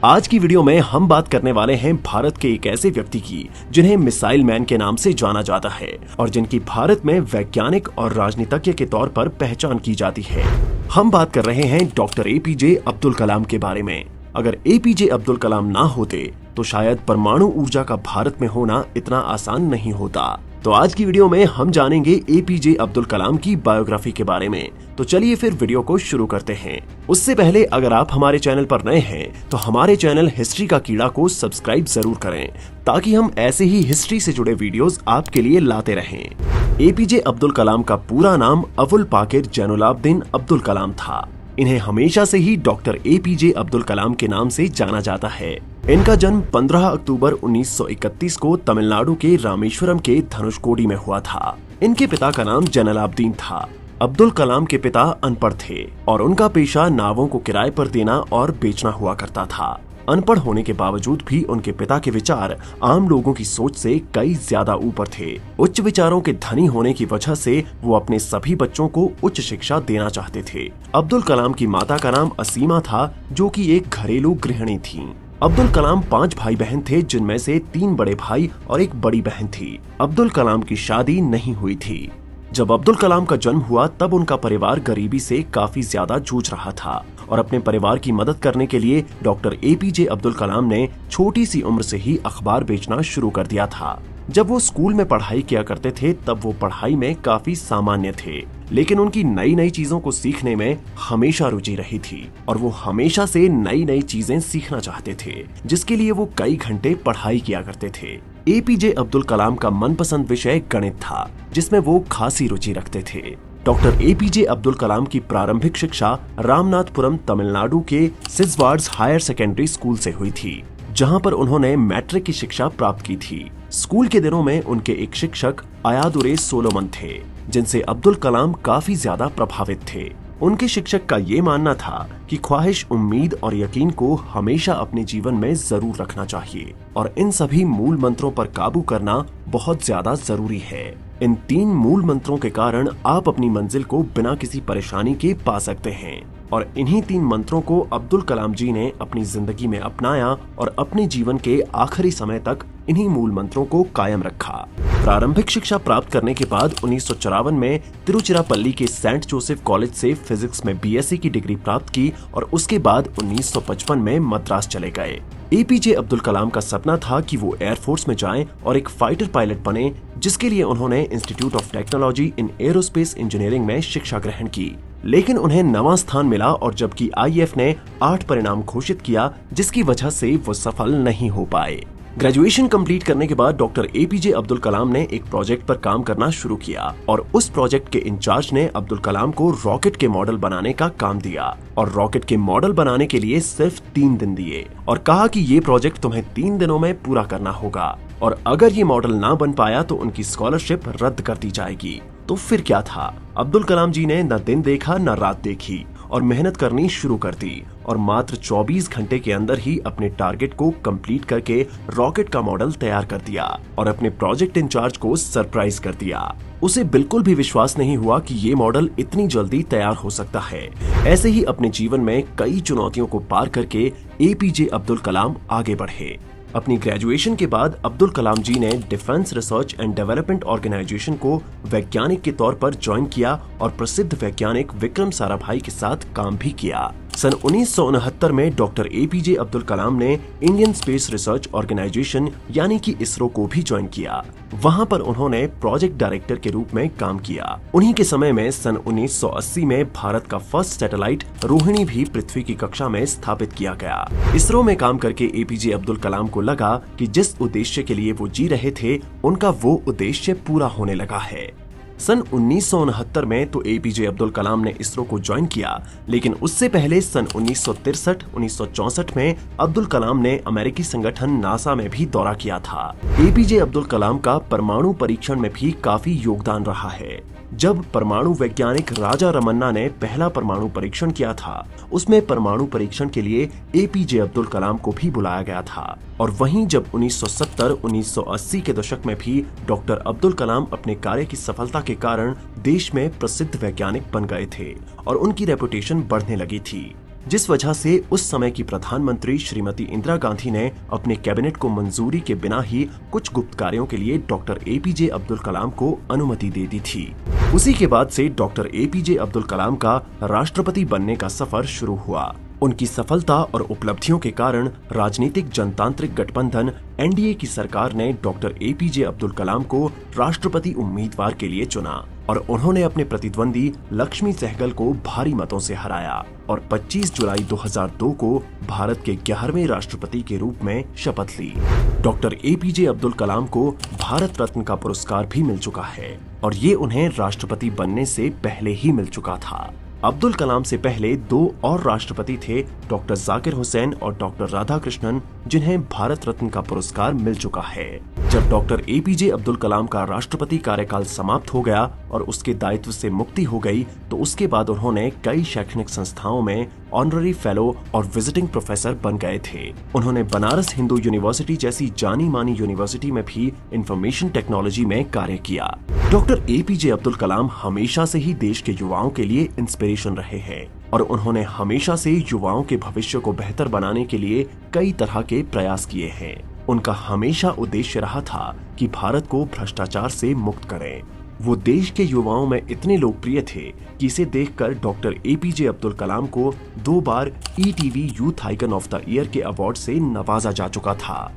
आज की वीडियो में हम बात करने वाले हैं भारत के एक ऐसे व्यक्ति की जिन्हें मिसाइल मैन के नाम से जाना जाता है और जिनकी भारत में वैज्ञानिक और राजनीतिज्ञ के तौर पर पहचान की जाती है। हम बात कर रहे हैं डॉक्टर एपीजे अब्दुल कलाम के बारे में। अगर एपीजे अब्दुल कलाम ना होते तो शायद परमाणु ऊर्जा का भारत में होना इतना आसान नहीं होता। तो आज की वीडियो में हम जानेंगे एपीजे अब्दुल कलाम की बायोग्राफी के बारे में। तो चलिए फिर वीडियो को शुरू करते हैं। उससे पहले अगर आप हमारे चैनल पर नए हैं तो हमारे चैनल हिस्ट्री का कीड़ा को सब्सक्राइब जरूर करें ताकि हम ऐसे ही हिस्ट्री से जुड़े वीडियोस आपके लिए लाते रहें। एपीजे अब्दुल कलाम का पूरा नाम अबुल पाकिर जैनुलाब्दीन अब्दुल कलाम था। इन्हें हमेशा से ही डॉक्टर एपीजे अब्दुल कलाम के नाम से जाना जाता है। इनका जन्म 15 अक्टूबर 1931 को तमिलनाडु के रामेश्वरम के धनुषकोडी में हुआ था। इनके पिता का नाम जैनुलाब्दीन था। अब्दुल कलाम के पिता अनपढ़ थे और उनका पेशा नावों को किराए पर देना और बेचना हुआ करता था। अनपढ़ होने के बावजूद भी उनके पिता के विचार आम लोगों की सोच से कई ज्यादा ऊपर थे। उच्च विचारों के धनी होने की वजह से वो अपने सभी बच्चों को उच्च शिक्षा देना चाहते थे। अब्दुल कलाम की माता का नाम असीमा था जो कि एक घरेलू गृहिणी थीं। अब्दुल कलाम 5 भाई बहन थे जिनमें से 3 बड़े भाई और एक बड़ी बहन थी। अब्दुल कलाम की शादी नहीं हुई थी। जब अब्दुल कलाम का जन्म हुआ तब उनका परिवार गरीबी से काफी ज्यादा जूझ रहा था और अपने परिवार की मदद करने के लिए डॉक्टर एपीजे अब्दुल कलाम ने छोटी सी उम्र से ही अखबार बेचना शुरू कर दिया था। जब वो स्कूल में पढ़ाई किया करते थे तब वो पढ़ाई में काफी सामान्य थे, लेकिन उनकी नई नई चीजों को सीखने में हमेशा रुचि रही थी और वो हमेशा से नई नई चीजें सीखना चाहते थे, जिसके लिए वो कई घंटे पढ़ाई किया करते थे। एपीजे अब्दुल कलाम का मनपसंद विषय गणित था, जिसमें वो खासी रुचि रखते थे। डॉक्टर एपीजे अब्दुल कलाम की प्रारंभिक शिक्षा रामनाथपुरम तमिलनाडु के सिजवार्ड्स हायर सेकेंडरी स्कूल से हुई थी, जहां पर उन्होंने मैट्रिक की शिक्षा प्राप्त की थी। स्कूल के दिनों में उनके एक शिक्षक अयादुरे सोलोमन थे, जिनसे अब्दुल कलाम काफी ज्यादा प्रभावित थे। उनके शिक्षक का ये मानना था कि ख्वाहिश, उम्मीद और यकीन को हमेशा अपने जीवन में जरूर रखना चाहिए और इन सभी मूल मंत्रों पर काबू करना बहुत ज्यादा जरूरी है। इन 3 मूल मंत्रों के कारण आप अपनी मंजिल को बिना किसी परेशानी के पा सकते हैं और इन्हीं 3 मंत्रों को अब्दुल कलाम जी ने अपनी जिंदगी में अपनाया और अपने जीवन के आखिरी समय तक इन्हीं मूल मंत्रों को कायम रखा। प्रारंभिक शिक्षा प्राप्त करने के बाद 1954 में तिरुचिरापल्ली के सेंट जोसेफ कॉलेज से फिजिक्स में बीएससी की डिग्री प्राप्त की और उसके बाद 1955 में मद्रास चले गए। एपीजे अब्दुल कलाम का सपना था कि वो एयरफोर्स में जाएं और एक फाइटर पायलट बने, जिसके लिए उन्होंने institute of technology in aerospace engineering में शिक्षा ग्रहण की, लेकिन उन्हें 9वां स्थान मिला और जबकि आईएएफ ने 8 परिणाम घोषित किया, जिसकी वजह से वो सफल नहीं हो पाए। ग्रेजुएशन कंप्लीट करने के बाद डॉक्टर एपीजे अब्दुल कलाम ने एक प्रोजेक्ट पर काम करना शुरू किया और उस प्रोजेक्ट के इंचार्ज ने अब्दुल कलाम को रॉकेट के मॉडल बनाने का काम दिया और रॉकेट के मॉडल बनाने के लिए सिर्फ 3 दिन दिए और कहा कि ये प्रोजेक्ट तुम्हें 3 दिनों में पूरा करना होगा और अगर ये मॉडल ना बन पाया तो उनकी स्कॉलरशिप रद्द कर दी जाएगी। तो फिर क्या था, अब्दुल कलाम जी ने न दिन देखा न रात देखी और मेहनत करनी शुरू कर दी और मात्र 24 घंटे के अंदर ही अपने टारगेट को कंप्लीट करके रॉकेट का मॉडल तैयार कर दिया और अपने प्रोजेक्ट इंचार्ज को सरप्राइज कर दिया। उसे बिल्कुल भी विश्वास नहीं हुआ कि ये मॉडल इतनी जल्दी तैयार हो सकता है। ऐसे ही अपने जीवन में कई चुनौतियों को पार करके एपीजे अब्दुल कलाम आगे बढ़े। अपनी ग्रेजुएशन के बाद अब्दुल कलाम जी ने defence research and development organisation को वैज्ञानिक के तौर पर ज्वाइन किया और प्रसिद्ध वैज्ञानिक विक्रम साराभाई के साथ काम भी किया। सन 1969 में डॉक्टर एपीजे अब्दुल कलाम ने इंडियन स्पेस रिसर्च ऑर्गेनाइजेशन यानी कि इसरो को भी ज्वाइन किया। वहां पर उन्होंने प्रोजेक्ट डायरेक्टर के रूप में काम किया। उन्हीं के समय में सन 1980 में भारत का फर्स्ट सैटेलाइट रोहिणी भी पृथ्वी की कक्षा में स्थापित किया गया। इसरो में काम करके एपीजे अब्दुल कलाम को लगा कि जिस उद्देश्य के लिए वो जी रहे थे उनका वो उद्देश्य पूरा होने लगा है। सन 1969 में तो एपीजे अब्दुल कलाम ने इसरो को ज्वाइन किया, लेकिन उससे पहले सन 1963-1964 में अब्दुल कलाम ने अमेरिकी संगठन नासा में भी दौरा किया था। एपीजे अब्दुल कलाम का परमाणु परीक्षण में भी काफी योगदान रहा है। जब परमाणु वैज्ञानिक राजा रमन्ना ने पहला परमाणु परीक्षण किया था, उसमें परमाणु परीक्षण के लिए एपीजे अब्दुल कलाम को भी बुलाया गया था। और वहीं जब 1970-1980 के दशक में भी डॉक्टर अब्दुल कलाम अपने कार्य की सफलता के कारण देश में प्रसिद्ध वैज्ञानिक बन गए थे और उनकी रेपुटेशन बढ़ने लगी थी। जिस वजह से उस समय की प्रधानमंत्री श्रीमती इंदिरा गांधी ने अपने कैबिनेट को मंजूरी के बिना ही कुछ गुप्त कार्यों के लिए डॉक्टर एपीजे अब्दुल कलाम को अनुमति दे दी थी। उसी के बाद से डॉक्टर एपीजे अब्दुल कलाम का राष्ट्रपति बनने का सफर शुरू हुआ। उनकी सफलता और उपलब्धियों के कारण राजनीतिक जनतांत्रिक गठबंधन एनडीए की सरकार ने डॉक्टर एपीजे अब्दुल कलाम को राष्ट्रपति उम्मीदवार के लिए चुना और उन्होंने अपने प्रतिद्वंदी लक्ष्मी सहगल को भारी मतों से हराया और 25 जुलाई 2002 को भारत के 11वें राष्ट्रपति के रूप में शपथ ली। डॉक्टर एपीजे अब्दुल कलाम को भारत रत्न का पुरस्कार भी मिल चुका है और ये उन्हें राष्ट्रपति बनने से पहले ही मिल चुका था। अब्दुल कलाम से पहले 2 और राष्ट्रपति थे, डॉक्टर जाकिर हुसैन और डॉक्टर राधाकृष्णन, जिन्हें भारत रत्न का पुरस्कार मिल चुका है। जब डॉक्टर एपीजे अब्दुल कलाम का राष्ट्रपति कार्यकाल समाप्त हो गया और उसके दायित्व से मुक्ति हो गई, तो उसके बाद उन्होंने कई शैक्षणिक संस्थाओं में ऑनररी फेलो और विजिटिंग प्रोफेसर बन गए थे। उन्होंने बनारस हिंदू यूनिवर्सिटी जैसी जानी मानी यूनिवर्सिटी में भी इंफॉर्मेशन टेक्नोलॉजी में कार्य किया। डॉक्टर एपीजे अब्दुल कलाम हमेशा से ही देश के युवाओं के लिए इंस्पिरेशन रहे हैं और उन्होंने हमेशा से युवाओं के भविष्य को बेहतर बनाने के लिए कई तरह के प्रयास किए हैं। उनका हमेशा उद्देश्य रहा था कि भारत को भ्रष्टाचार से मुक्त करें। वो देश के युवाओं में इतने लोकप्रिय थे कि इसे देखकर डॉक्टर एपीजे अब्दुल कलाम को 2 बार ETV youth icon of the year के अवार्ड से नवाजा जा चुका था।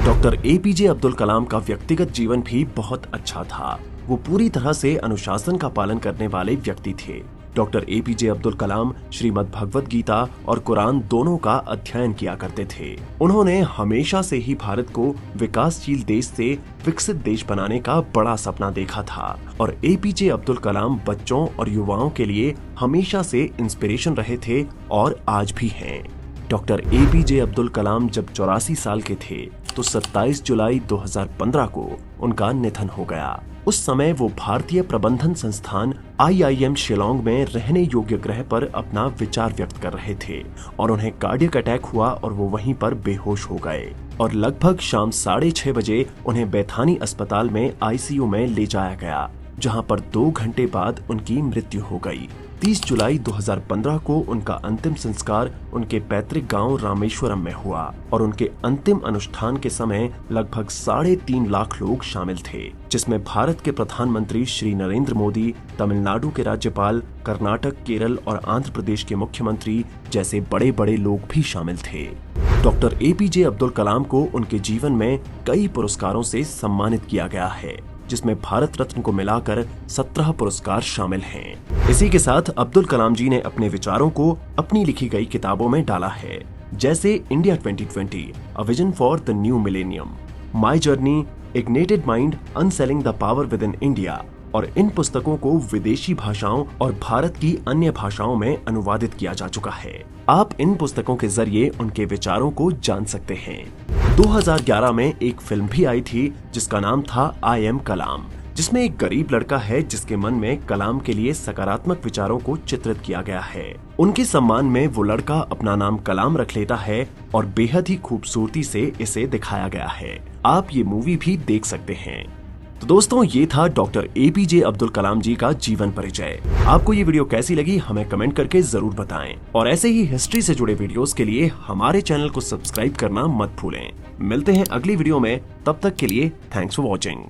डॉक्टर एपीजे अब्दुल कलाम का व्यक्तिगत जीवन भी बहुत अच्छा था। वो पूरी तरह से अनुशासन का पालन करने वाले व्यक्ति थे। डॉक्टर एपीजे अब्दुल कलाम श्रीमद् भगवत गीता और कुरान दोनों का अध्ययन किया करते थे। उन्होंने हमेशा से ही भारत को विकासशील देश से विकसित देश बनाने का बड़ा सपना देखा था और एपीजे अब्दुल कलाम बच्चों और युवाओं के लिए हमेशा से इंस्पिरेशन रहे थे और आज भी हैं। डॉक्टर एपीजे अब्दुल कलाम जब 84 साल के थे तो 27 जुलाई 2015 को उनका निधन हो गया। उस समय वो भारतीय प्रबंधन संस्थान IIM शिलोंग में रहने योग्य ग्रह पर अपना विचार व्यक्त कर रहे थे और उन्हें कार्डियक अटैक हुआ और वो वहीं पर बेहोश हो गए और लगभग शाम 6:30 बजे उन्हें बैथानी अस्पताल में ICU में ले जाया गया, जहां पर 2 घंटे बाद उनकी मृत्यु हो गई। 30 जुलाई 2015 को उनका अंतिम संस्कार उनके पैतृक गांव रामेश्वरम में हुआ और उनके अंतिम अनुष्ठान के समय लगभग 3.5 लाख लोग शामिल थे, जिसमें भारत के प्रधानमंत्री श्री नरेंद्र मोदी, तमिलनाडु के राज्यपाल, कर्नाटक, केरल और आंध्र प्रदेश के मुख्यमंत्री जैसे बड़े बड़े लोग भी शामिल थे। डॉक्टर एपीजे अब्दुल कलाम को उनके जीवन में कई पुरस्कारों से सम्मानित किया गया है, जिसमें भारत रत्न को मिलाकर 17 पुरस्कार शामिल हैं। इसी के साथ अब्दुल कलाम जी ने अपने विचारों को अपनी लिखी गई किताबों में डाला है, जैसे India 2020, a vision for the new millennium, my journey, ignited mind, unleashing the power within India, और इन पुस्तकों को विदेशी भाषाओं और भारत की अन्य भाषाओं में अनुवादित किया जा चुका है। आप इन पुस्तकों के जरिए उनके विचारों को जान सकते हैं। 2011 में एक फिल्म भी आई थी जिसका नाम था आई एम कलाम, जिसमें एक गरीब लड़का है जिसके मन में कलाम के लिए सकारात्मक विचारों को चित्रित किया गया है। उनके सम्मान में वो लड़का अपना नाम कलाम रख लेता है और बेहद ही खूबसूरती से इसे दिखाया गया है। आप ये मूवी भी देख सकते हैं। तो दोस्तों, ये था डॉक्टर एपीजे अब्दुल कलाम जी का जीवन परिचय। आपको ये वीडियो कैसी लगी हमें कमेंट करके जरूर बताएं और ऐसे ही हिस्ट्री से जुड़े वीडियोस के लिए हमारे चैनल को सब्सक्राइब करना मत भूलें। मिलते हैं अगली वीडियो में, तब तक के लिए थैंक्स फॉर वॉचिंग।